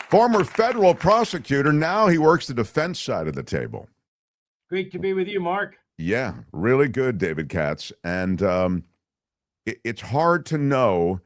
Former federal prosecutor. Now he works the defense side of the table. Great to be with you, Mark. Yeah, really good, David Katz. And it's hard to know.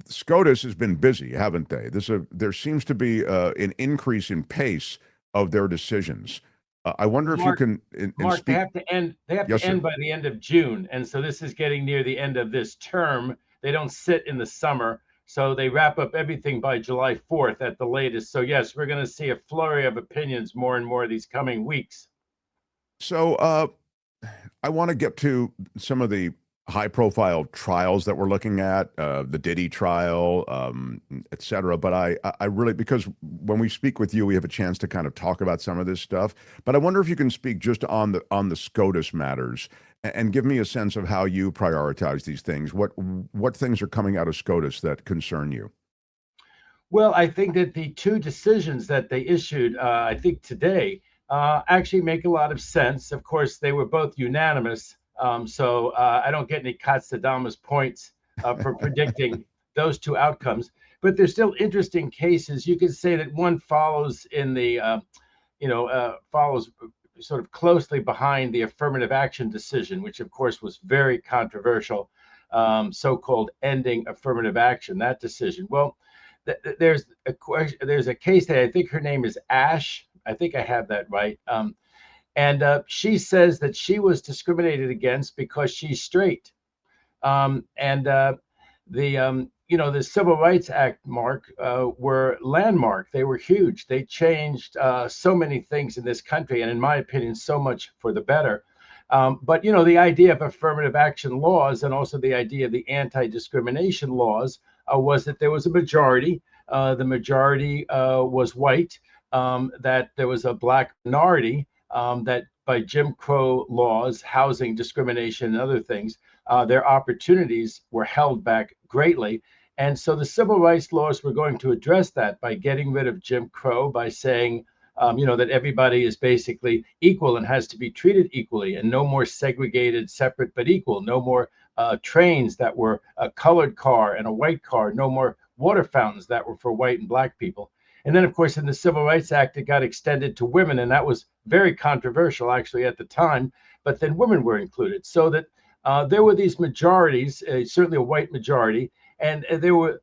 SCOTUS has been busy, haven't they? There seems to be an increase in pace of their decisions. I wonder if Mark, you can. Mark, they have to end. They have Yes, to sir. end by the end of June, and so this is getting near the end of this term. They don't sit in the summer, so they wrap up everything by July 4th at the latest. So yes, we're going to see a flurry of opinions more and more these coming weeks. So I want to get to some of the high-profile trials that we're looking at, the Diddy trial, et cetera. But I really, because when we speak with you, we have a chance to kind of talk about some of this stuff. But I wonder if you can speak just on the SCOTUS matters and give me a sense of how you prioritize these things. What things are coming out of SCOTUS that concern you? Well, I think that the two decisions that they issued, I think today, actually make a lot of sense. Of course, they were both unanimous. So I don't get any Katz points for predicting those two outcomes. But they're still interesting cases. You could say that one follows in the, follows sort of closely behind the affirmative action decision, which of course was very controversial, so-called ending affirmative action, that decision. Well, there's a case that I think her name is Ash. I think I have that right. And she says that she was discriminated against because she's straight. The Civil Rights Act, Mark, were landmark. They were huge. They changed so many things in this country, and in my opinion, so much for the better. But the idea of affirmative action laws and also the idea of the anti-discrimination laws was that there was a majority. The majority was white. That there was a black minority. That by Jim Crow laws, housing discrimination, and other things, their opportunities were held back greatly. And so the civil rights laws were going to address that by getting rid of Jim Crow, by saying, that everybody is basically equal and has to be treated equally, and no more segregated, separate but equal, no more trains that were a colored car and a white car, no more water fountains that were for white and black people. And then, of course, in the Civil Rights Act, it got extended to women, and that was very controversial, actually, at the time. But then women were included, so that there were these majorities, certainly a white majority, and there were,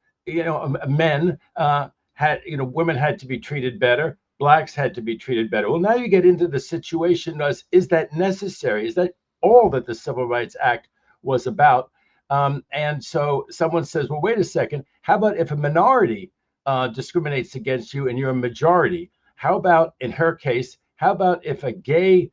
men women had to be treated better, blacks had to be treated better. Well, now you get into the situation as, is that necessary? Is that all that the Civil Rights Act was about? And so someone says, well, wait a second. How about if a minority discriminates against you and you're a majority? How about, in her case, how about if a gay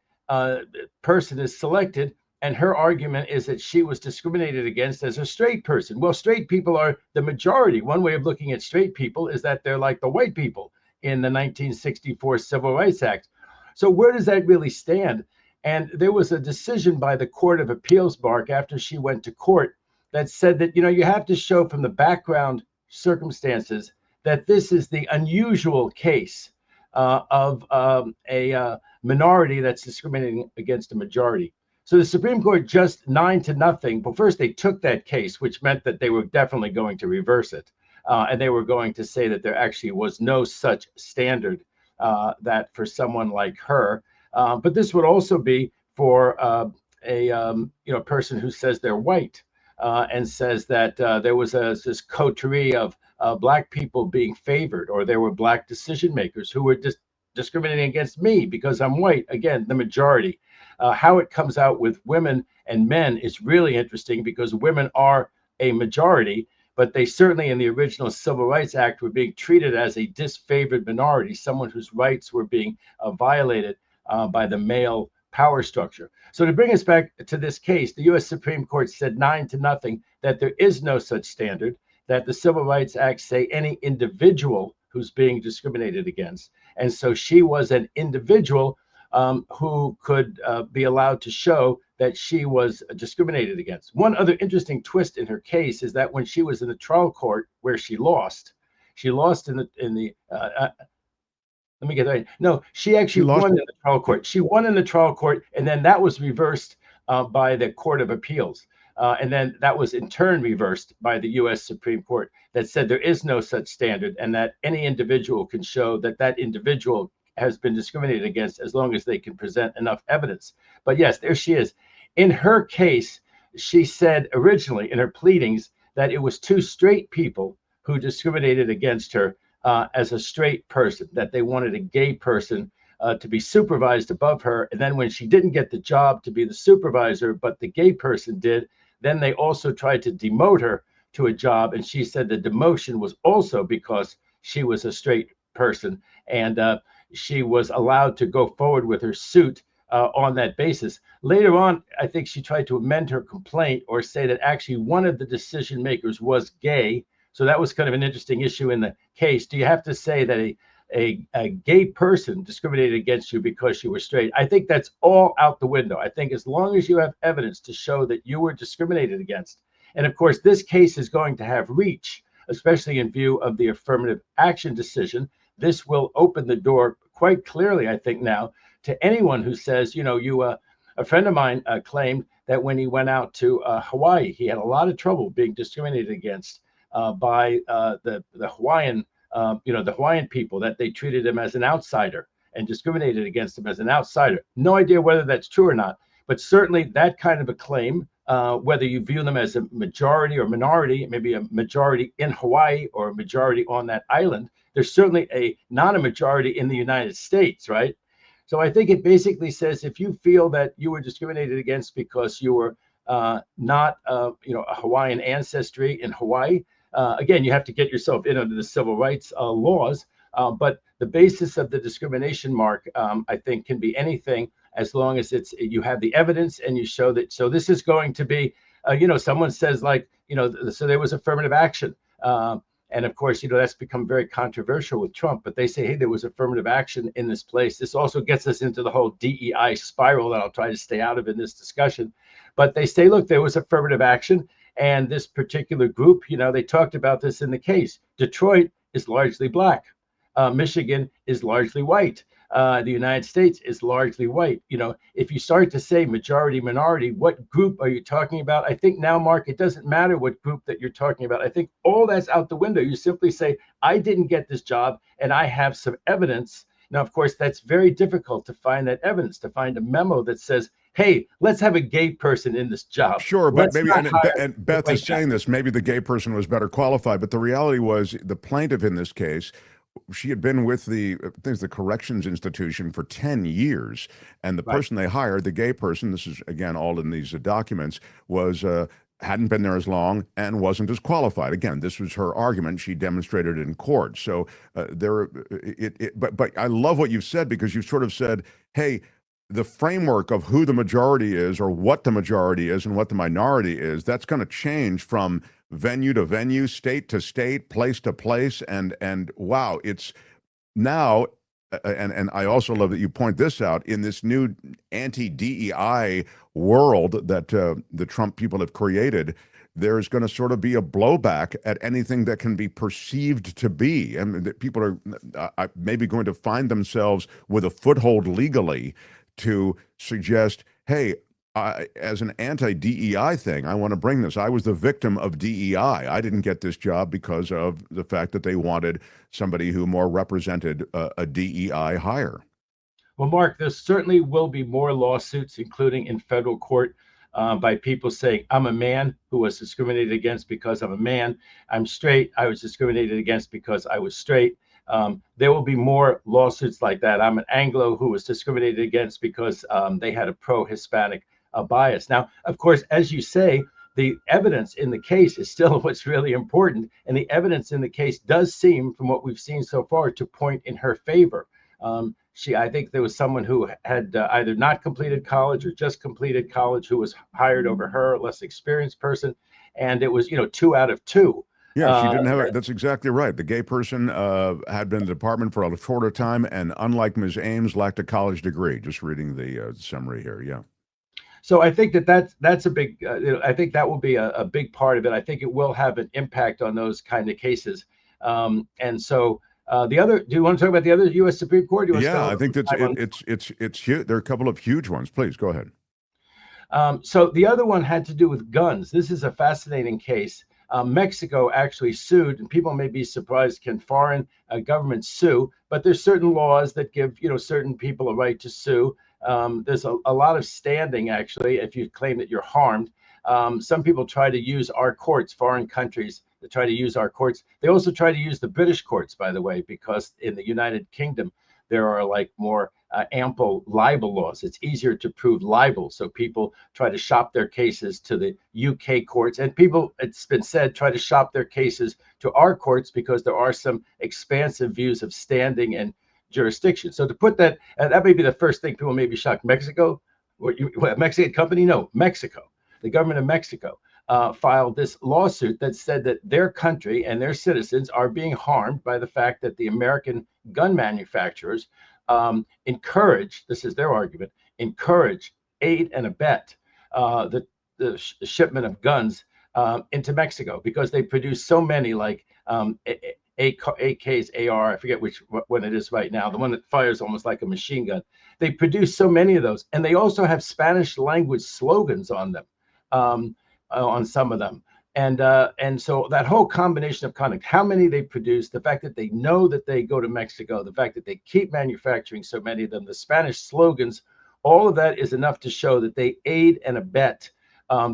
person is selected and her argument is that she was discriminated against as a straight person? Well, straight people are the majority. One way of looking at straight people is that they're like the white people in the 1964 Civil Rights Act. So where does that really stand? And there was a decision by the Court of Appeals, Mark, after she went to court, that said that, you have to show from the background circumstances that this is the unusual case of a minority that's discriminating against a majority. So the Supreme Court just 9-0. But first, they took that case, which meant that they were definitely going to reverse it. And they were going to say that there actually was no such standard that for someone like her. But this would also be for a person who says they're white and says that there was this coterie of black people being favored, or there were black decision makers who were just discriminating against me because I'm white. Again, the majority. How it comes out with women and men is really interesting, because women are a majority, but they certainly in the original Civil Rights Act were being treated as a disfavored minority, someone whose rights were being violated by the male power structure. So to bring us back to this case, the U.S. Supreme Court said 9-0 that there is no such standard, that the Civil Rights Act say any individual who's being discriminated against. And so she was an individual who could be allowed to show that she was discriminated against. One other interesting twist in her case is that when she was in the trial court where she lost in the let me get that right. No, she actually won in the trial court. She won in the trial court, and then that was reversed by the Court of Appeals. And then that was in turn reversed by the U.S. Supreme Court that said there is no such standard and that any individual can show that that individual has been discriminated against as long as they can present enough evidence. But yes, there she is. In her case, she said originally in her pleadings that it was two straight people who discriminated against her as a straight person, that they wanted a gay person to be supervised above her. And then when she didn't get the job to be the supervisor, but the gay person did, then they also tried to demote her to a job. And she said the demotion was also because she was a straight person. And she was allowed to go forward with her suit on that basis. Later on, I think she tried to amend her complaint or say that actually one of the decision makers was gay. So that was kind of an interesting issue in the case. Do you have to say that a gay person discriminated against you because you were straight? I think that's all out the window. I think as long as you have evidence to show that you were discriminated against, and of course, this case is going to have reach, especially in view of the affirmative action decision. This will open the door quite clearly, I think, now to anyone who says, a friend of mine claimed that when he went out to Hawaii, he had a lot of trouble being discriminated against by the Hawaiian, the Hawaiian people, that they treated him as an outsider and discriminated against him as an outsider. No idea whether that's true or not, but certainly that kind of a claim, whether you view them as a majority or minority, maybe a majority in Hawaii or a majority on that island, there's certainly not a majority in the United States, right? So I think it basically says if you feel that you were discriminated against because you were not, a Hawaiian ancestry in Hawaii, again, you have to get yourself in under the civil rights laws. But the basis of the discrimination mark, I think, can be anything as long as you have the evidence and you show that. So this is going to be, someone says so there was affirmative action. And of course, that's become very controversial with Trump, but they say, hey, there was affirmative action in this place. This also gets us into the whole DEI spiral that I'll try to stay out of in this discussion. But they say, look, there was affirmative action. And this particular group, they talked about this in the case. Detroit is largely black. Michigan is largely white. The United States is largely white. If you start to say majority, minority, what group are you talking about? I think now, Mark, it doesn't matter what group that you're talking about. I think all that's out the window. You simply say, I didn't get this job and I have some evidence. Now, of course, that's very difficult to find that evidence, to find a memo that says, hey, let's have a gay person in this job. Sure, but maybe, and Beth like is saying this, maybe the gay person was better qualified, but the reality was the plaintiff in this case, she had been with the corrections institution for 10 years, and the person they hired, the gay person, this is again all in these documents, was hadn't been there as long and wasn't as qualified. Again, this was her argument. She demonstrated it in court. So but I love what you've said, because you've sort of said, hey, the framework of who the majority is or what the majority is and what the minority is, that's going to change from venue to venue, state to state, place to place. And wow, it's now, and I also love that you point this out, in this new anti-DEI world that the Trump people have created, there's going to sort of be a blowback at anything that can be perceived to be. I mean, people are maybe going to find themselves with a foothold legally to suggest, hey, as an anti-DEI thing, I want to bring this. I was the victim of DEI. I didn't get this job because of the fact that they wanted somebody who more represented a DEI hire. Well, Mark, there certainly will be more lawsuits, including in federal court, by people saying, I'm a man who was discriminated against because I'm a man. I'm straight. I was discriminated against because I was straight. There will be more lawsuits like that. I'm an Anglo who was discriminated against because they had a pro-Hispanic bias. Now, of course, as you say, the evidence in the case is still what's really important. And the evidence in the case does seem, from what we've seen so far, to point in her favor. I think there was someone who had either not completed college or just completed college who was hired over her, a less experienced person. And it was, 2 out of 2. Yeah, she didn't have it. That's exactly right. The gay person had been in the department for a shorter time, and unlike Ms. Ames, lacked a college degree. Just reading the summary here, yeah. So I think that's a big. I think that will be a big part of it. I think it will have an impact on those kind of cases. And so the other. Do you want to talk about the other U.S. Supreme Court? Yeah, I think that's it's huge. There are a couple of huge ones. Please go ahead. So the other one had to do with guns. This is a fascinating case. Mexico actually sued, and people may be surprised, can foreign governments sue? But there's certain laws that give certain people a right to sue. There's a lot of standing, actually, if you claim that you're harmed. Some people try to use our courts, foreign countries that try to use our courts. They also try to use the British courts, by the way, because in the United Kingdom, there are like more ample libel laws. It's easier to prove libel. So people try to shop their cases to the UK courts. And people, it's been said, try to shop their cases to our courts because there are some expansive views of standing and jurisdiction. So to put that, that may be the first thing people may be shocked. Mexico? What, Mexican company? No, Mexico. The government of Mexico filed this lawsuit that said that their country and their citizens are being harmed by the fact that the American gun manufacturers encourage, this is their argument, encourage, aid, and abet the shipment of guns into Mexico because they produce so many, like AKs, AR, I forget which one it is right now, the one that fires almost like a machine gun. They produce so many of those, and they also have Spanish language slogans on them, on some of them. And so that whole combination of conduct, how many they produce, the fact that they know that they go to Mexico, the fact that they keep manufacturing so many of them, the Spanish slogans, all of that is enough to show that they aid and abet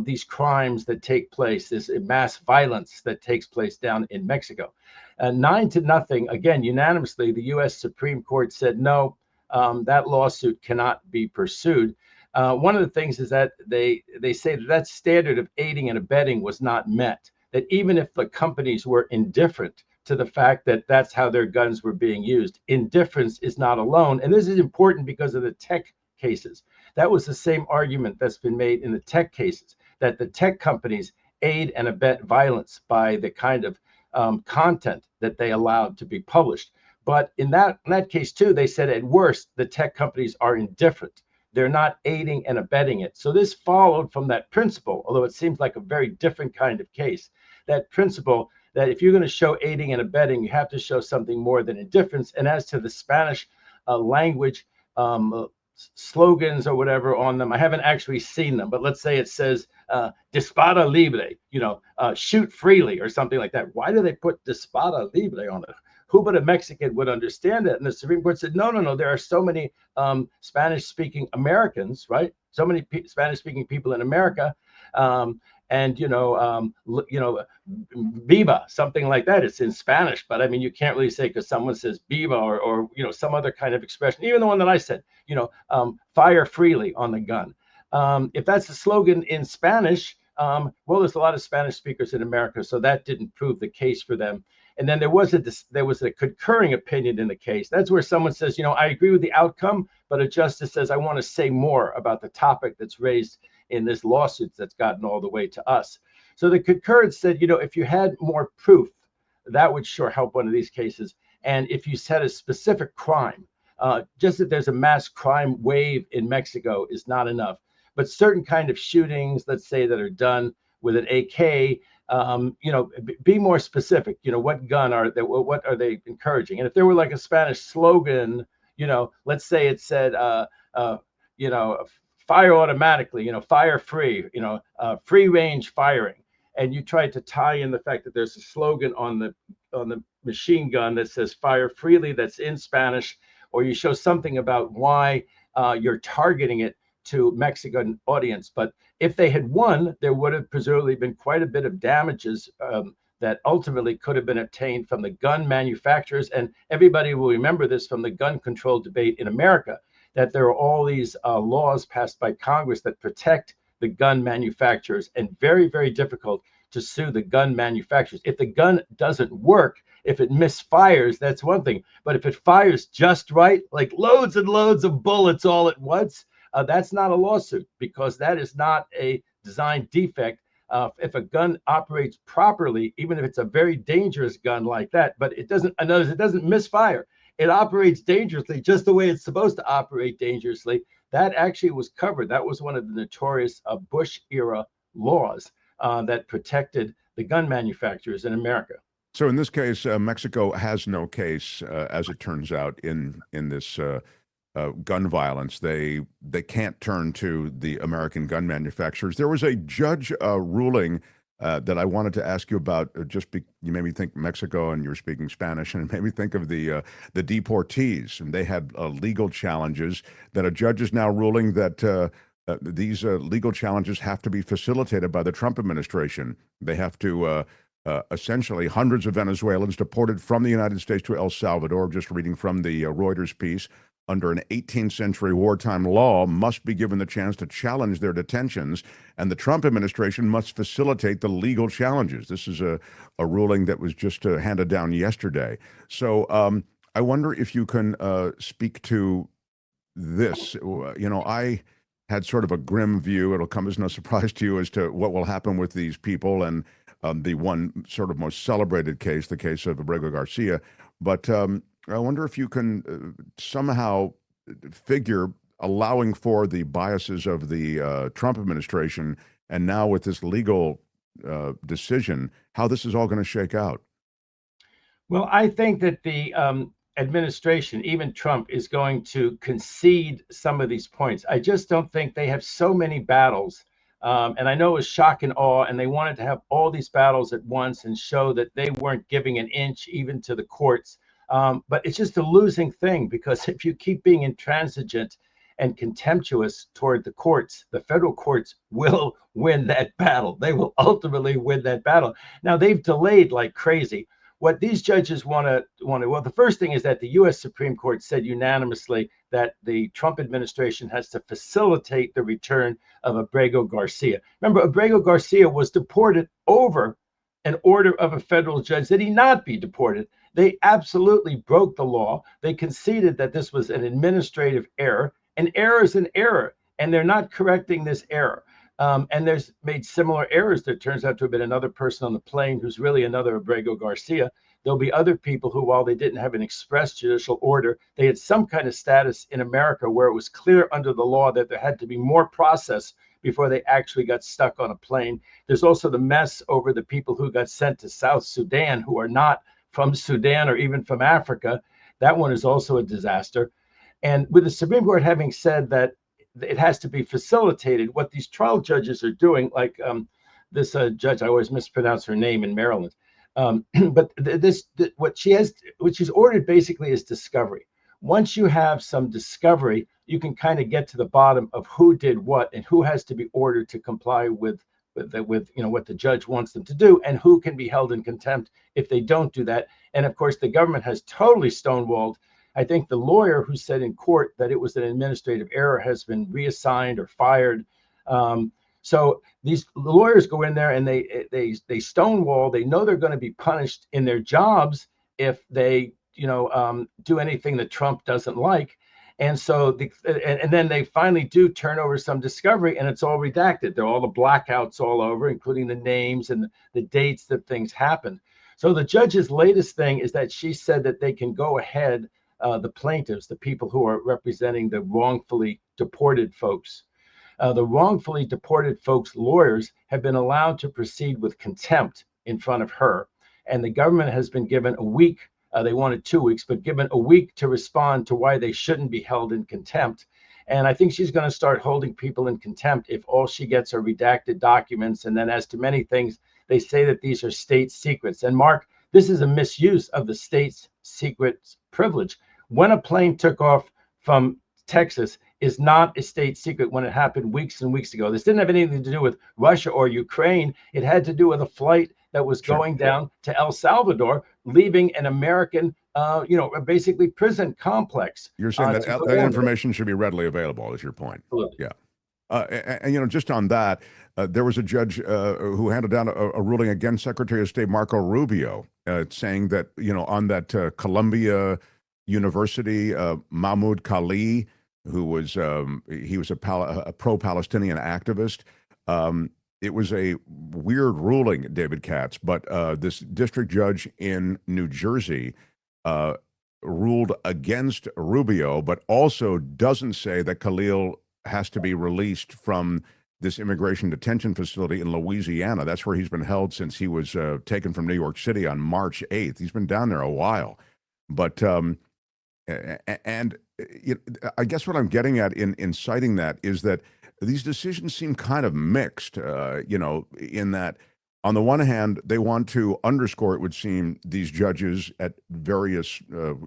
these crimes that take place, this mass violence that takes place down in Mexico. 9-0, again, unanimously, the U.S. Supreme Court said, no, that lawsuit cannot be pursued. One of the things is that they say that standard of aiding and abetting was not met, that even if the companies were indifferent to the fact that that's how their guns were being used, indifference is not alone. And this is important because of the tech cases. That was the same argument that's been made in the tech cases, that the tech companies aid and abet violence by the kind of content that they allowed to be published. But in that case, too, they said at worst, the tech companies are indifferent. They're not aiding and abetting it. So this followed from that principle, although it seems like a very different kind of case, that principle that if you're going to show aiding and abetting, you have to show something more than indifference. And as to the Spanish language slogans or whatever on them, I haven't actually seen them, but let's say it says dispara libre, shoot freely or something like that. Why do they put dispara libre on it? Who but a Mexican would understand it? And the Supreme Court said, no, there are so many Spanish-speaking Americans, right? So many Spanish-speaking people in America, and viva, something like that. It's in Spanish, but I mean, you can't really say because someone says viva or some other kind of expression. Even the one that I said, fire freely on the gun. If that's a slogan in Spanish, well, there's a lot of Spanish speakers in America, so that didn't prove the case for them. And then there was a concurring opinion in the case. That's where someone says, I agree with the outcome, but a justice says, I want to say more about the topic that's raised in this lawsuit that's gotten all the way to us. So the concurrence said, if you had more proof, that would sure help one of these cases. And if you said a specific crime, just that there's a mass crime wave in Mexico is not enough. But certain kind of shootings, let's say, that are done with an AK, be more specific. What gun are they? What are they encouraging? And if there were like a Spanish slogan, let's say it said, fire automatically, fire free, free range firing, and you tried to tie in the fact that there's a slogan on the machine gun that says fire freely, that's in Spanish, or you show something about why you're targeting it to Mexican audience. But if they had won, there would have presumably been quite a bit of damages that ultimately could have been obtained from the gun manufacturers. And everybody will remember this from the gun control debate in America, that there are all these laws passed by Congress that protect the gun manufacturers, and very, very difficult to sue the gun manufacturers. If the gun doesn't work, if it misfires, that's one thing. But if it fires just right, like loads and loads of bullets all at once, that's not a lawsuit, because that is not a design defect. If a gun operates properly, even if it's a very dangerous gun like that, but it doesn't misfire, it operates dangerously just the way it's supposed to operate dangerously, that actually was covered. That was one of the notorious Bush era laws that protected the gun manufacturers in America. So in this case, Mexico has no case, as it turns out, in this gun violence. They can't turn to the American gun manufacturers. There was a judge ruling that I wanted to ask you about. You made me think Mexico, and you're speaking Spanish, and it made me think of the deportees, and they had legal challenges that a judge is now ruling that these legal challenges have to be facilitated by the Trump administration. They have to essentially hundreds of Venezuelans deported from the United States to El Salvador. Just reading from the Reuters piece. Under an 18th century wartime law, must be given the chance to challenge their detentions, and the Trump administration must facilitate the legal challenges. This is a ruling that was just handed down yesterday. So I wonder if you can speak to this. I had sort of a grim view. It'll come as no surprise to you as to what will happen with these people, and the one sort of most celebrated case, the case of Abrego Garcia. But I wonder if you can somehow figure allowing for the biases of the Trump administration, and now with this legal decision, how this is all going to shake out. Well, I think that the administration, even Trump, is going to concede some of these points. I just don't think they have so many battles. And I know it was shock and awe, and they wanted to have all these battles at once and show that they weren't giving an inch even to the courts. But it's just a losing thing, because if you keep being intransigent and contemptuous toward the courts, the federal courts will win that battle. They will ultimately win that battle. Now, they've delayed like crazy. What these judges want to, well, the first thing is that the U.S. Supreme Court said unanimously that the Trump administration has to facilitate the return of Abrego Garcia. Remember, Abrego Garcia was deported over an order of a federal judge that he not be deported. They absolutely broke the law. They conceded that this was an administrative error. An error is an error, and they're not correcting this error. And there's made similar errors. There turns out to have been another person on the plane who's really another Abrego Garcia. There'll be other people who, while they didn't have an express judicial order, they had some kind of status in America where it was clear under the law that there had to be more process before they actually got stuck on a plane. There's also the mess over the people who got sent to South Sudan, who are not from Sudan or even from Africa. That one is also a disaster. And with the Supreme Court having said that it has to be facilitated, what these trial judges are doing, like this judge, I always mispronounce her name, in Maryland, but what she's ordered basically is discovery. Once you have some discovery, you can kind of get to the bottom of who did what and who has to be ordered to comply with what the judge wants them to do, and who can be held in contempt if they don't do that. And of course, the government has totally stonewalled. I think the lawyer who said in court that it was an administrative error has been reassigned or fired. So the lawyers go in there and they stonewall. They know they're going to be punished in their jobs if they do anything that Trump doesn't like. And so and then they finally do turn over some discovery, and it's all redacted. There are all the blackouts all over, including the names and the dates that things happened. So the judge's latest thing is that she said that they can go ahead, the plaintiffs, the people who are representing the wrongfully deported folks. The wrongfully deported folks' lawyers have been allowed to proceed with contempt in front of her. And the government has been given a week. They wanted 2 weeks, but given a week to respond to why they shouldn't be held in contempt. And I think she's going to start holding people in contempt if all she gets are redacted documents. And then as to many things, they say that these are state secrets. And Mark, this is a misuse of the state's secret privilege. When a plane took off from Texas is not a state secret when it happened weeks and weeks ago. This didn't have anything to do with Russia or Ukraine. It had to do with a flight that was going down to El Salvador, leaving an American, basically prison complex. You're saying that that information should be readily available, is your point? Absolutely. Yeah. And just on that, there was a judge who handed down a ruling against Secretary of State Marco Rubio, saying that, on that Columbia University, Mahmoud Khalil, who was a pro-Palestinian activist. It was a weird ruling, David Katz, but this district judge in New Jersey ruled against Rubio, but also doesn't say that Khalil has to be released from this immigration detention facility in Louisiana. That's where he's been held since he was taken from New York City on March 8th. He's been down there a while. But And I guess what I'm getting at in citing that is that these decisions seem kind of mixed, in that on the one hand, they want to underscore, it would seem, these judges at various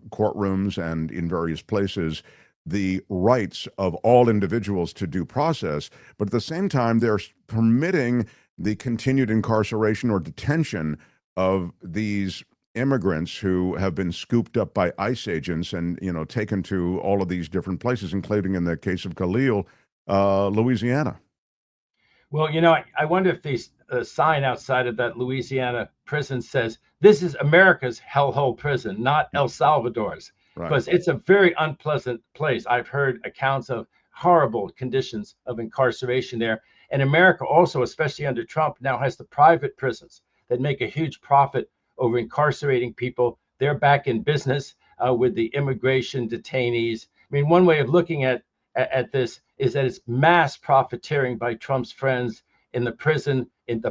courtrooms and in various places, the rights of all individuals to due process, but at the same time, they're permitting the continued incarceration or detention of these immigrants who have been scooped up by ICE agents and taken to all of these different places, including in the case of Khalil, Louisiana. Well, I wonder if the sign outside of that Louisiana prison says, "This is America's hellhole prison, not El Salvador's," Right. because it's a very unpleasant place. I've heard accounts of horrible conditions of incarceration there. And America also, especially under Trump, now has the private prisons that make a huge profit over incarcerating people. They're back in business with the immigration detainees. I mean, one way of looking at this is that it's mass profiteering by Trump's friends in the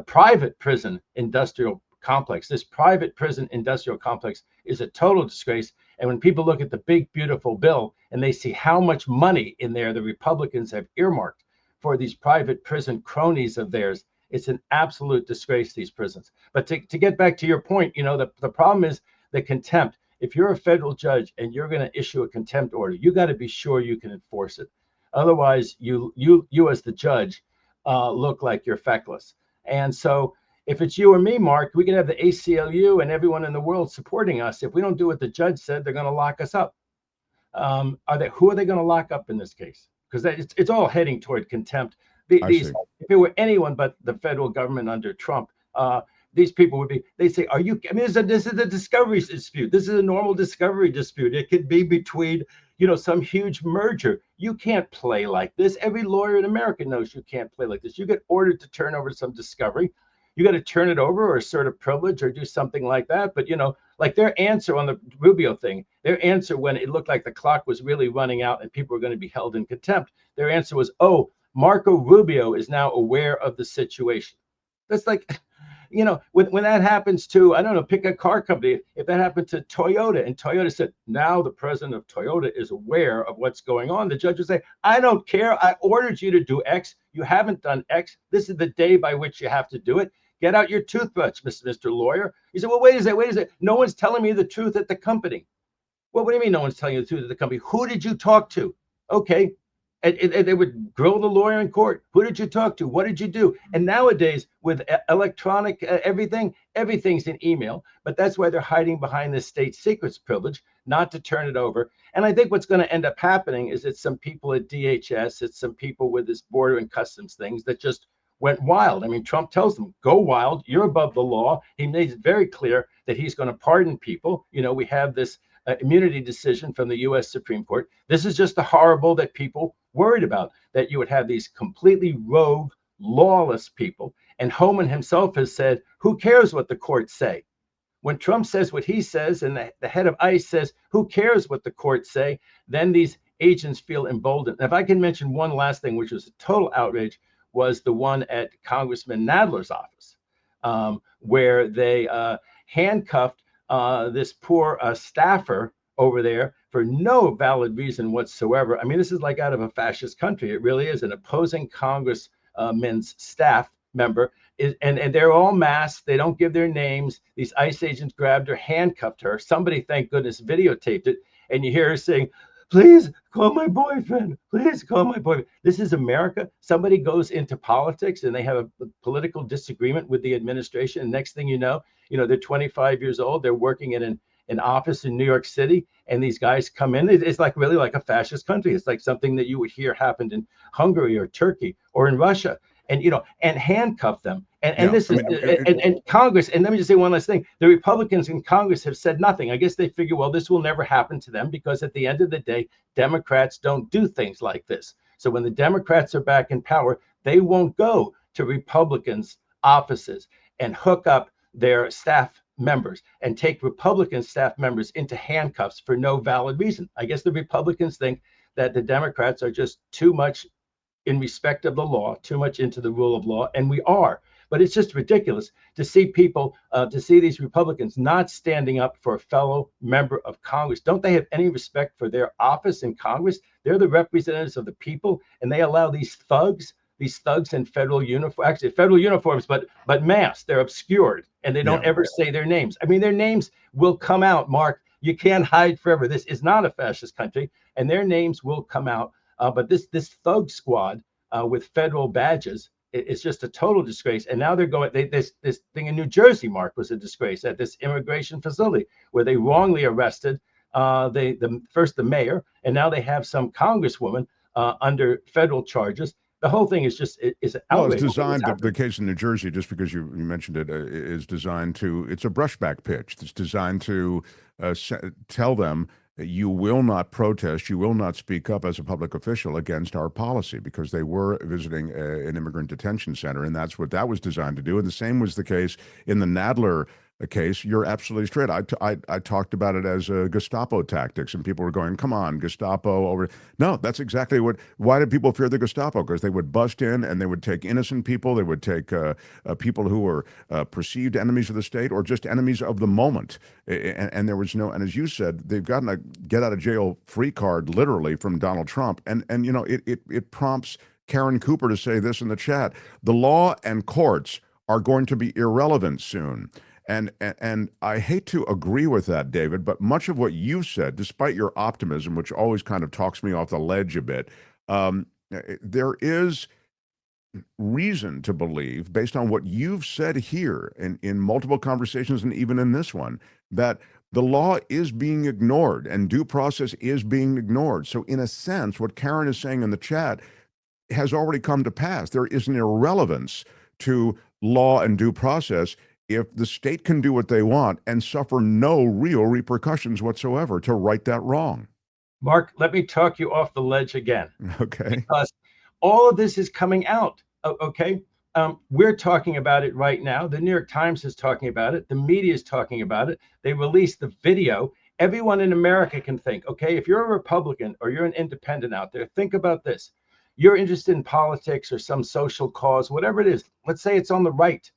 private prison industrial complex. This private prison industrial complex is a total disgrace. And when people look at the big, beautiful bill and they see how much money in there the Republicans have earmarked for these private prison cronies of theirs, it's an absolute disgrace, these prisons. But to get back to your point, the problem is the contempt. If you're a federal judge and you're going to issue a contempt order, you got to be sure you can enforce it. Otherwise, you as the judge look like you're feckless. And so if it's you or me, Mark, we can have the ACLU and everyone in the world supporting us. If we don't do what the judge said, they're going to lock us up. Who are they going to lock up in this case? Because it's all heading toward contempt. If it were anyone but the federal government under Trump, these people would be, they say, this is a discovery dispute. This is a normal discovery dispute. It could be between, some huge merger. You can't play like this. Every lawyer in America knows you can't play like this. You get ordered to turn over some discovery. You got to turn it over or assert a privilege or do something like that. But, like their answer on the Rubio thing, their answer when it looked like the clock was really running out and people were going to be held in contempt, their answer was, "Oh, Marco Rubio is now aware of the situation." That's like, when that happens to, I don't know, pick a car company. If that happened to Toyota and Toyota said, now the president of Toyota is aware of what's going on, the judge would say, "I don't care. I ordered you to do X. You haven't done X. This is the day by which you have to do it. Get out your toothbrush, Mr. Lawyer." He said, "Well, wait a second. No one's telling me the truth at the company." Well, what do you mean no one's telling you the truth at the company? Who did you talk to? Okay. And they would grill the lawyer in court. Who did you talk to? What did you do? And nowadays, with electronic everything's in email. But that's why they're hiding behind this state secrets privilege, not to turn it over. And I think what's going to end up happening is it's some people at DHS, it's some people with this border and customs things that just went wild. I mean, Trump tells them, go wild. You're above the law. He made it very clear that he's going to pardon people. We have this immunity decision from the U.S. Supreme Court. This is just the horrible that people worried about, that you would have these completely rogue, lawless people. And Homan himself has said, who cares what the courts say? When Trump says what he says and the head of ICE says, who cares what the courts say? Then these agents feel emboldened. And if I can mention one last thing, which was a total outrage, was the one at Congressman Nadler's office, where they handcuffed this poor staffer over there for no valid reason whatsoever. I mean, this is like out of a fascist country. It really is. An opposing congressman's staff member, and they're all masked. They don't give their names. These ICE agents grabbed her, handcuffed her. Somebody, thank goodness, videotaped it. And you hear her saying, "Please call my boyfriend. Please call my boyfriend." This is America. Somebody goes into politics and they have a political disagreement with the administration. And next thing you know, they're 25 years old. They're working in an office in New York City. And these guys come in. It's like really like a fascist country. It's like something that you would hear happened in Hungary or Turkey or in Russia. And, and handcuff them. And this is, and Congress, and let me just say one last thing. The Republicans in Congress have said nothing. I guess they figure, well, this will never happen to them because at the end of the day, Democrats don't do things like this. So when the Democrats are back in power, they won't go to Republicans' offices and hook up their staff members and take Republican staff members into handcuffs for no valid reason. I guess the Republicans think that the Democrats are just too much in respect of the law, too much into the rule of law, and we are. But it's just ridiculous to see people, to see these Republicans not standing up for a fellow member of Congress. Don't they have any respect for their office in Congress? They're the representatives of the people, and they allow these thugs in federal uniform, actually federal uniforms, but masked. They're obscured, and they don't ever say their names. I mean, their names will come out, Mark. You can't hide forever. This is not a fascist country, and their names will come out. But this thug squad with federal badges is just a total disgrace. And now they're going. This thing in New Jersey, Mark, was a disgrace at this immigration facility where they wrongly arrested first the mayor, and now they have some congresswoman under federal charges. The whole thing is just is outrageous. Well, it's designed, the case in New Jersey, just because you mentioned it, is designed to, it's a brushback pitch. It's designed to tell them that you will not protest, you will not speak up as a public official against our policy, because they were visiting an immigrant detention center, and that's what that was designed to do. And the same was the case in the Nadler case. You're absolutely straight. I talked about it as Gestapo tactics, and people were going, come on, Gestapo over. No, that's exactly why did people fear the Gestapo? Because they would bust in and they would take innocent people. They would take people who were perceived enemies of the state or just enemies of the moment. And there was no, and as you said, they've gotten a get out of jail free card literally from Donald Trump. And you know, it prompts Karen Cooper to say this in the chat: the law and courts are going to be irrelevant soon. And I hate to agree with that, David, but much of what you said, despite your optimism, which always kind of talks me off the ledge a bit, there is reason to believe, based on what you've said here in multiple conversations and even in this one, that the law is being ignored and due process is being ignored. So in a sense, what Karen is saying in the chat has already come to pass. There is an irrelevance to law and due process if the state can do what they want and suffer no real repercussions whatsoever to right that wrong. Mark, let me talk you off the ledge again. Okay. Because all of this is coming out, okay? We're talking about it right now. The New York Times is talking about it. The media is talking about it. They released the video. Everyone in America can think, okay, if you're a Republican or you're an independent out there, think about this. You're interested in politics or some social cause, whatever it is. Let's say it's on the right.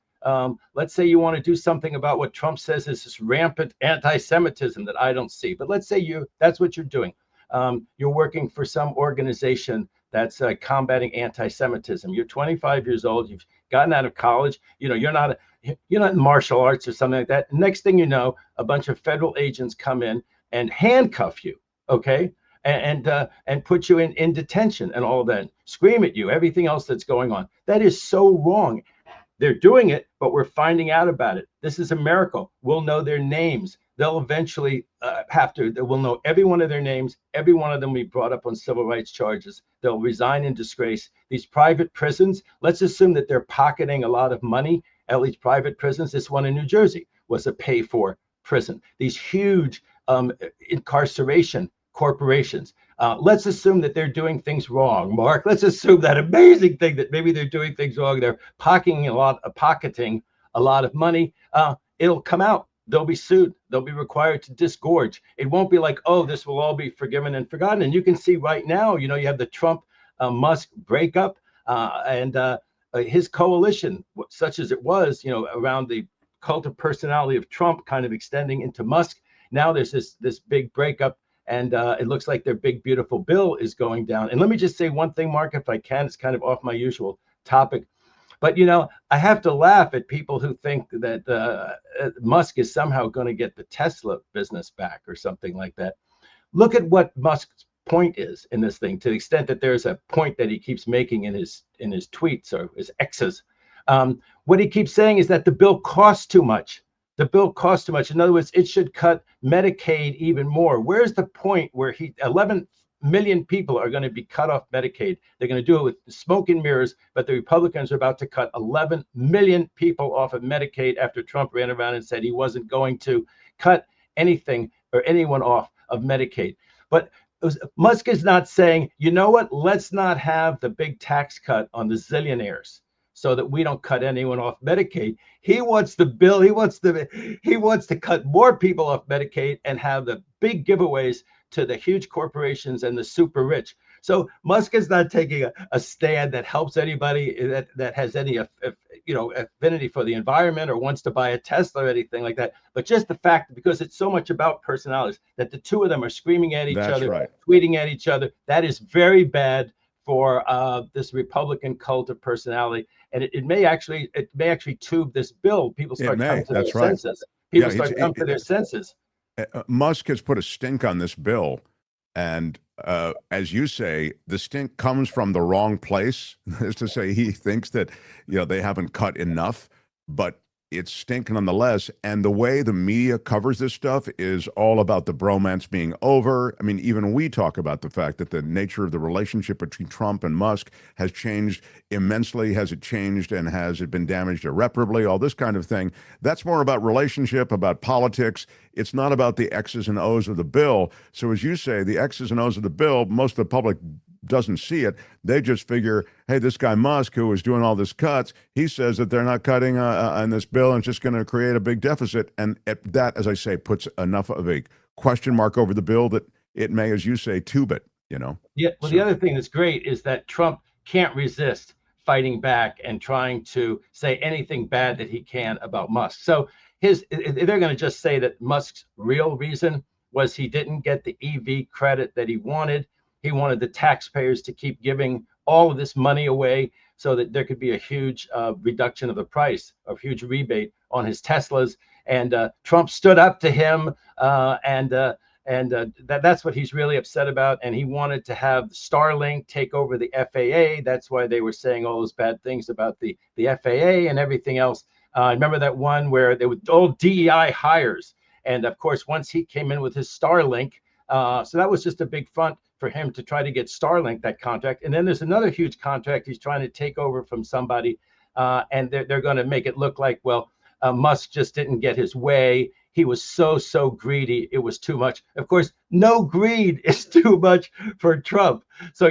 Let's say you want to do something about what Trump says is this rampant anti-Semitism that I don't see. But let's say that's what you're doing. You're working for some organization that's combating anti-Semitism. You're 25 years old. You've gotten out of college. You know, you're not in martial arts or something like that. Next thing you know, a bunch of federal agents come in and handcuff you. Okay. And put you in detention and all of that, scream at you, everything else that's going on. That is so wrong. They're doing it, but we're finding out about it. This is a miracle. We'll know their names. They'll eventually we'll know every one of their names. Every one of them will be brought up on civil rights charges. They'll resign in disgrace. These private prisons, let's assume that they're pocketing a lot of money at these private prisons. This one in New Jersey was a pay-for prison. These huge incarceration corporations. Let's assume that they're doing things wrong, Mark. Let's assume that amazing thing that maybe they're doing things wrong. They're pocketing a lot of money. It'll come out. They'll be sued. They'll be required to disgorge. It won't be like, oh, this will all be forgiven and forgotten. And you can see right now, you know, you have the Trump Musk breakup and his coalition, such as it was, you know, around the cult of personality of Trump kind of extending into Musk. Now there's this big breakup. And it looks like their big, beautiful bill is going down. And let me just say one thing, Mark, if I can. It's kind of off my usual topic. But, you know, I have to laugh at people who think that Musk is somehow going to get the Tesla business back or something like that. Look at what Musk's point is in this thing, to the extent that there's a point that he keeps making in his tweets or his X's. What he keeps saying is that the bill costs too much. The bill costs too much. In other words, it should cut Medicaid even more. Where's the point where 11 million people are going to be cut off Medicaid? They're going to do it with smoke and mirrors, but the Republicans are about to cut 11 million people off of Medicaid after Trump ran around and said he wasn't going to cut anything or anyone off of Medicaid. But Musk is not saying, you know what, let's not have the big tax cut on the zillionaires so that we don't cut anyone off Medicaid. He wants the bill. He wants to cut more people off Medicaid and have the big giveaways to the huge corporations and the super rich. So Musk is not taking a stand that helps anybody that has any affinity for the environment or wants to buy a Tesla or anything like that. But just the fact that because it's so much about personalities that the two of them are screaming at each That's other, right. tweeting at each other, that is very bad for this Republican cult of personality, and it may actually tube this bill. People start coming to their That's right. senses. People Yeah, start coming to their senses. Musk has put a stink on this bill, and as you say, the stink comes from the wrong place. Is to say, he thinks that they haven't cut enough, but it's stink nonetheless. And the way the media covers this stuff is all about the bromance being over. I mean, even we talk about the fact that the nature of the relationship between Trump and Musk has changed immensely. Has it changed, and has it been damaged irreparably? All this kind of thing. That's more about relationship, about politics. It's not about the X's and O's of the bill. So as you say, the X's and O's of the bill, most of the public doesn't see it. They just figure, hey, this guy Musk, who is doing all this cuts, he says that they're not cutting on this bill and it's just going to create a big deficit. And that, as I say, puts enough of a question mark over the bill that it may, as you say, tube it. Yeah. Well, the other thing that's great is that Trump can't resist fighting back and trying to say anything bad that he can about Musk. So they're going to just say that Musk's real reason was he didn't get the EV credit that he wanted. He wanted the taxpayers to keep giving all of this money away so that there could be a huge reduction of the price, a huge rebate on his Teslas. And Trump stood up to him, and that's what he's really upset about. And he wanted to have Starlink take over the FAA. That's why they were saying all those bad things about the FAA and everything else. I remember that one where they were all DEI hires. And of course, once he came in with his Starlink, so that was just a big front for him to try to get Starlink that contract. And then there's another huge contract he's trying to take over from somebody, and they're going to make it look like, well, Musk just didn't get his way. He was so greedy. It was too much. Of course, no greed is too much for Trump. So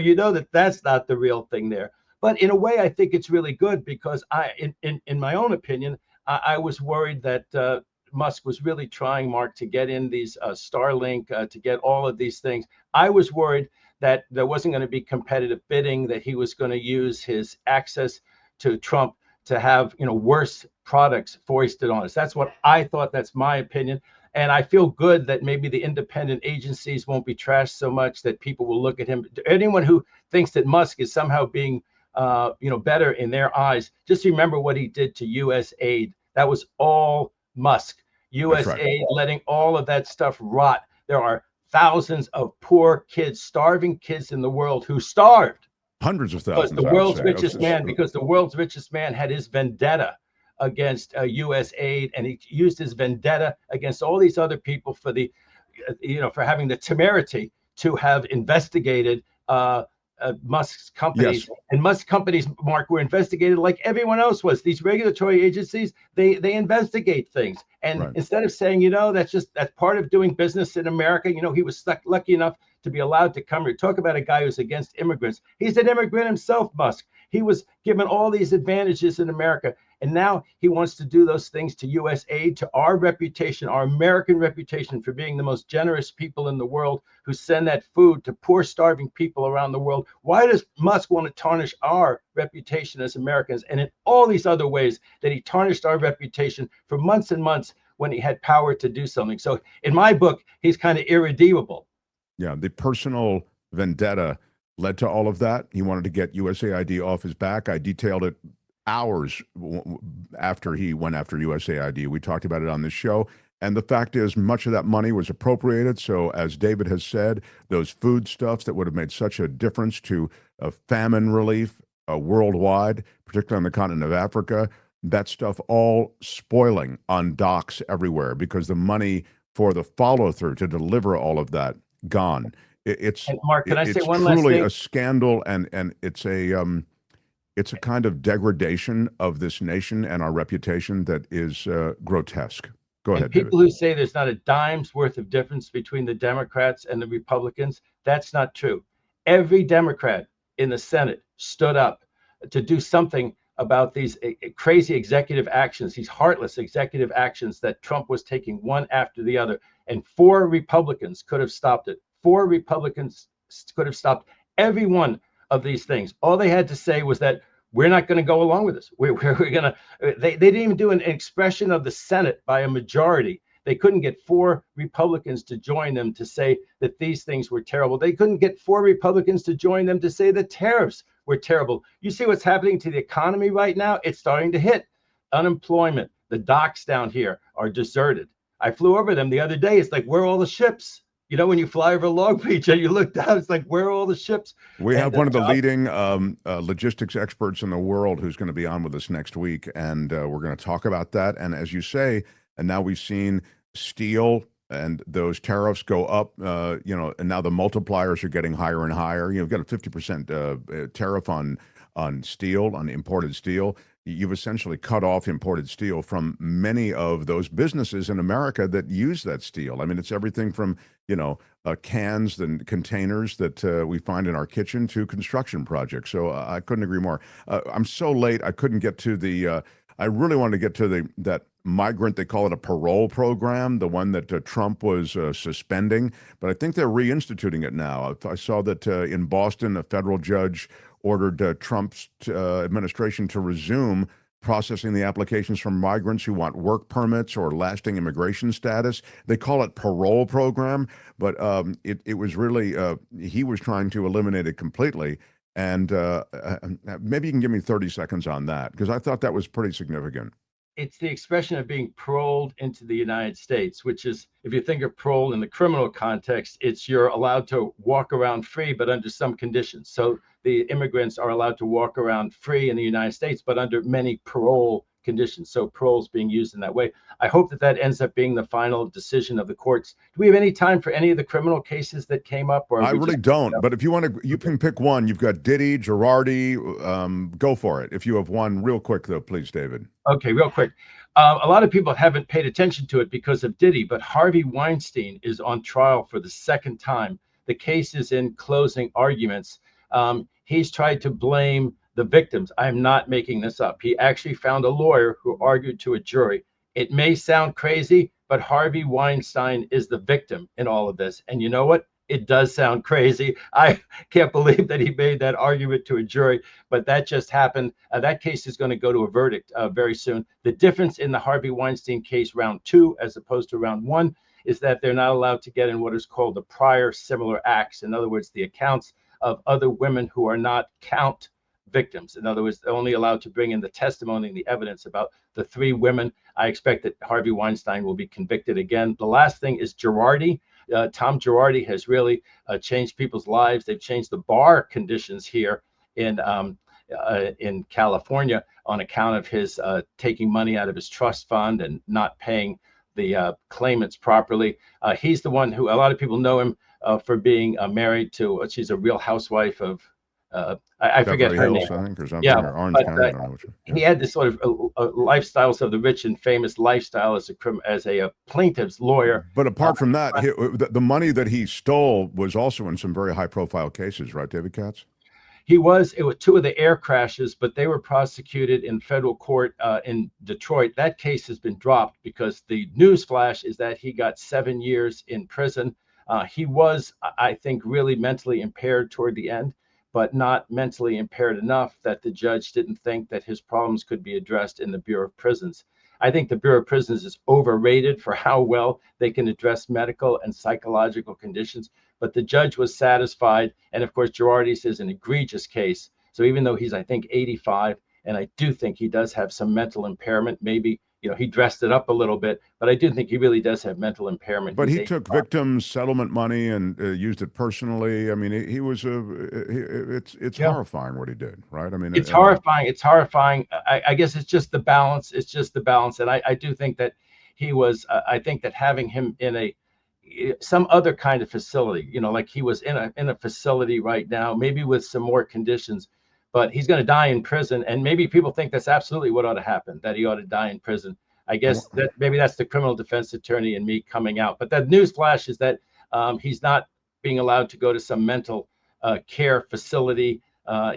that's not the real thing there. But in a way, I think it's really good because in my own opinion, I was worried that Musk was really trying, Mark, to get in these Starlink, to get all of these things. I was worried that there wasn't going to be competitive bidding, that he was going to use his access to Trump to have worse products foisted on us. That's what I thought. That's my opinion. And I feel good that maybe the independent agencies won't be trashed so much that people will look at him. Anyone who thinks that Musk is somehow being better in their eyes, just remember what he did to U.S. aid. That was all Musk. U.S. aid, letting all of that stuff rot. There are thousands of poor kids, starving kids in the world who starved. Hundreds of thousands. Because the world's richest man had his vendetta against U.S. aid, and he used his vendetta against all these other people for for having the temerity to have investigated Musk's companies. Yes. And Musk companies, Mark, were investigated like everyone else was. These regulatory agencies, they investigate things. And instead of saying, that's part of doing business in America, he was lucky enough to be allowed to come here. Talk about a guy who's against immigrants. He's an immigrant himself, Musk. He was given all these advantages in America. And now he wants to do those things to U.S. aid, to our reputation, our American reputation for being the most generous people in the world who send that food to poor, starving people around the world. Why does Musk want to tarnish our reputation as Americans? And in all these other ways that he tarnished our reputation for months and months when he had power to do something. So in my book, he's kind of irredeemable. Yeah, the personal vendetta led to all of that. He wanted to get USAID off his back. I detailed it hours after he went after USAID. We talked about it on this show. And the fact is, much of that money was appropriated. So as David has said, those foodstuffs that would have made such a difference to famine relief worldwide, particularly on the continent of Africa, that stuff all spoiling on docks everywhere because the money for the follow-through to deliver all of that gone. It's Mark, can I say one last thing? It's truly a scandal, and it's a kind of degradation of this nation and our reputation that is grotesque. Go ahead, people David. Who say there's not a dime's worth of difference between the Democrats and the Republicans, that's not true. Every Democrat in the Senate stood up to do something about these crazy executive actions, these heartless executive actions that Trump was taking one after the other. And 4 Republicans could have stopped it. 4 Republicans could have stopped Every one of these things. All they had to say was that we're not going to go along with this. We're going to. They didn't even do an expression of the Senate by a majority. They couldn't get 4 Republicans to join them to say that these things were terrible. They couldn't get 4 Republicans to join them to say the tariffs were terrible. You see what's happening to the economy right now? It's starting to hit. Unemployment. The docks down here are deserted. I flew over them the other day. It's like, where are all the ships? You know, when you fly over Long Beach and you look down, it's like, where are all the ships? We have one of the leading logistics experts in the world who's going to be on with us next week, and we're going to talk about that. And as you say, and now we've seen steel and those tariffs go up, and now the multipliers are getting higher and higher. You've got a 50% tariff on steel, on imported steel. You've essentially cut off imported steel from many of those businesses in America that use that steel. I mean, it's everything from, cans and containers that we find in our kitchen to construction projects. So I couldn't agree more. I'm so late. I couldn't get to I really wanted to get to that migrant, they call it a parole program, the one that Trump was suspending, but I think they're reinstituting it now. I saw that in Boston, a federal judge ordered Trump's administration to resume processing the applications from migrants who want work permits or lasting immigration status. They call it parole program, but it was really, he was trying to eliminate it completely. And maybe you can give me 30 seconds on that, because I thought that was pretty significant. It's the expression of being paroled into the United States, which is, if you think of parole in the criminal context, it's you're allowed to walk around free, but under some conditions. So the immigrants are allowed to walk around free in the United States, but under many parole conditions. So parole is being used in that way. I hope that ends up being the final decision of the courts. Do we have any time for any of the criminal cases that came up? Or I really don't. But if you want to, you can pick one. You've got Diddy, Girardi. Go for it. If you have one, real quick though, please, David. Okay, real quick. A lot of people haven't paid attention to it because of Diddy, but Harvey Weinstein is on trial for the second time. The case is in closing arguments. He's tried to blame the victims. I'm not making this up. He actually found a lawyer who argued to a jury. It may sound crazy, but Harvey Weinstein is the victim in all of this. And you know what? It does sound crazy. I can't believe that he made that argument to a jury, but that just happened. That case is going to go to a verdict very soon. The difference in the Harvey Weinstein case, round 2, as opposed to round 1, is that they're not allowed to get in what is called the prior similar acts. In other words, the accounts of other women who are not count victims. In other words, they're only allowed to bring in the testimony and the evidence about the 3 women. I expect that Harvey Weinstein will be convicted again. The last thing is Girardi. Tom Girardi has really changed people's lives. They've changed the bar conditions here in California on account of his taking money out of his trust fund and not paying the claimants properly. He's the one who, a lot of people know him for being married to, she's a Real Housewife of, I forget her name. I think, or something, or Orange County, I don't know which one. He had this sort of lifestyles of the rich and famous lifestyle as a plaintiff's lawyer. But apart from that, the money that he stole was also in some very high-profile cases, right, David Katz? It was 2 of the air crashes, but they were prosecuted in federal court in Detroit. That case has been dropped because the news flash is that he got 7 years in prison. He was, I think, really mentally impaired toward the end, but not mentally impaired enough that the judge didn't think that his problems could be addressed in the Bureau of Prisons. I think the Bureau of Prisons is overrated for how well they can address medical and psychological conditions, but the judge was satisfied. And of course, Girardi's is an egregious case. So even though he's, I think, 85, and I do think he does have some mental impairment, maybe, he dressed it up a little bit, but I do think he really does have mental impairment. But he took victims' settlement money and used it personally. I mean, he was it's horrifying what he did, right? I mean, it's horrifying. It's horrifying. I guess it's just the balance. It's just the balance. And I do think that he was, I think that having him in some other kind of facility, like he was in a facility right now, maybe with some more conditions, but he's going to die in prison. And maybe people think that's absolutely what ought to happen, that he ought to die in prison. I guess that maybe that's the criminal defense attorney and me coming out. But the news flash is that he's not being allowed to go to some mental care facility.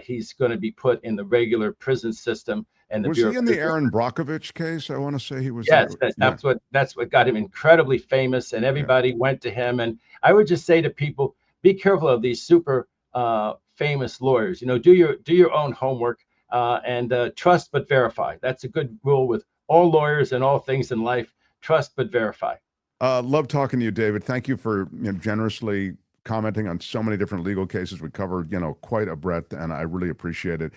He's going to be put in the regular prison system. And was he in the Aaron Brockovich case? I want to say he was. Yes, that's what got him incredibly famous, and everybody went to him. And I would just say to people, be careful of these super famous lawyers. Do your own homework, and trust but verify. That's a good rule with all lawyers and all things in life. Trust but verify. Love talking to you, David. Thank you for generously commenting on so many different legal cases. We covered, quite a breadth, and I really appreciate it.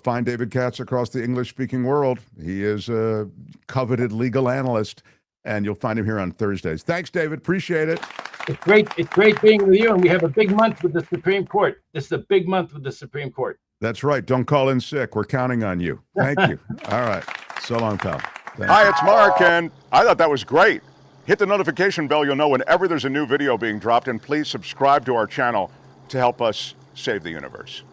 Find David Katz across the English-speaking world. He is a coveted legal analyst, and you'll find him here on Thursdays. Thanks, David. Appreciate it. It's great. It's great being with you, and we have a big month with the Supreme Court. This is a big month with the Supreme Court. That's right. Don't call in sick. We're counting on you. Thank you. All right. So long, pal. Hi, it's Mark, and I thought that was great. Hit the notification bell. You'll know whenever there's a new video being dropped, and please subscribe to our channel to help us save the universe.